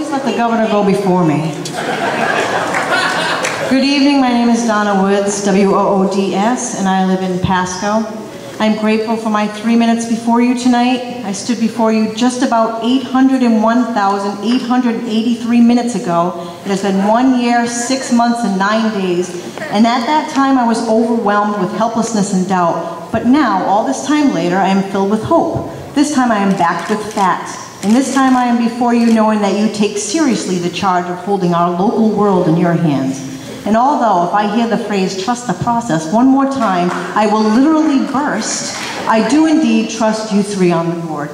always let the governor go before me. Good evening, my name is Donna Woods, W-O-O-D-S, and I live in Pascoag. I'm grateful for my 3 minutes before you tonight. I stood before you just about 801,883 minutes ago. It has been 1 year, 6 months, and 9 days. And at that time, I was overwhelmed with helplessness and doubt. But now, all this time later, I am filled with hope. This time I am backed with facts. And this time I am before you knowing that you take seriously the charge of holding our local world in your hands. And although if I hear the phrase, trust the process, one more time, I will literally burst, I do indeed trust you three on the board.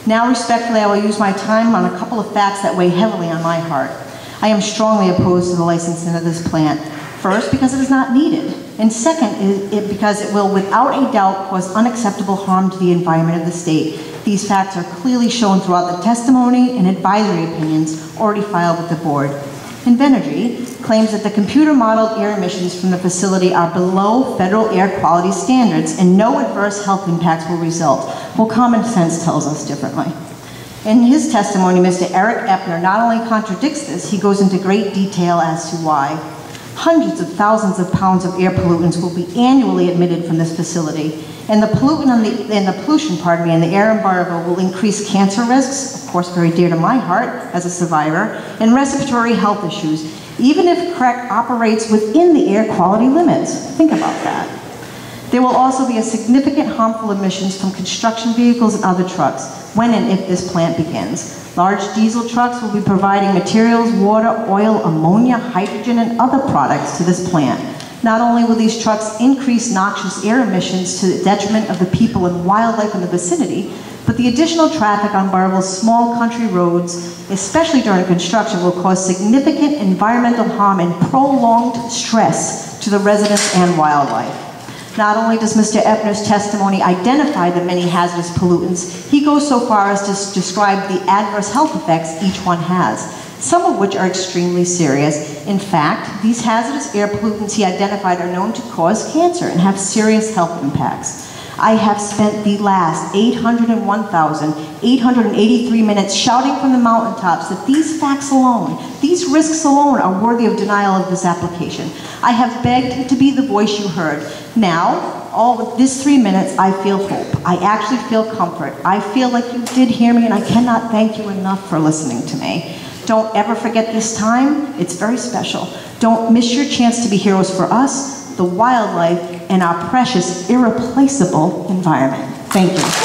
Now, respectfully, I will use my time on a couple of facts that weigh heavily on my heart. I am strongly opposed to the licensing of this plant. First, because it is not needed. And second, because it will without a doubt cause unacceptable harm to the environment of the state. These facts are clearly shown throughout the testimony and advisory opinions already filed with the board. And Benarjee claims that the computer-modeled air emissions from the facility are below federal air quality standards and no adverse health impacts will result. Well, common sense tells us differently. In his testimony, Mr. Eric Eppner not only contradicts this, he goes into great detail as to why. Hundreds of thousands of pounds of air pollutants will be annually emitted from this facility, and the pollution in the air in Burrillville will increase cancer risks, of course very dear to my heart as a survivor, and respiratory health issues, even if CREC operates within the air quality limits. Think about that. There will also be a significant harmful emissions from construction vehicles and other trucks when and if this plant begins. Large diesel trucks will be providing materials, water, oil, ammonia, hydrogen, and other products to this plant. Not only will these trucks increase noxious air emissions to the detriment of the people and wildlife in the vicinity, but the additional traffic on Burrillville's small country roads, especially during construction, will cause significant environmental harm and prolonged stress to the residents and wildlife. Not only does Mr. Eppner's testimony identify the many hazardous pollutants, he goes so far as to describe the adverse health effects each one has, some of which are extremely serious. In fact, these hazardous air pollutants he identified are known to cause cancer and have serious health impacts. I have spent the last 801,883 minutes shouting from the mountaintops that these facts alone, these risks alone, are worthy of denial of this application. I have begged to be the voice you heard. Now, all with this 3 minutes, I feel hope. I actually feel comfort. I feel like you did hear me, and I cannot thank you enough for listening to me. Don't ever forget this time. It's very special. Don't miss your chance to be heroes for us, the wildlife, and our precious, irreplaceable environment. Thank you.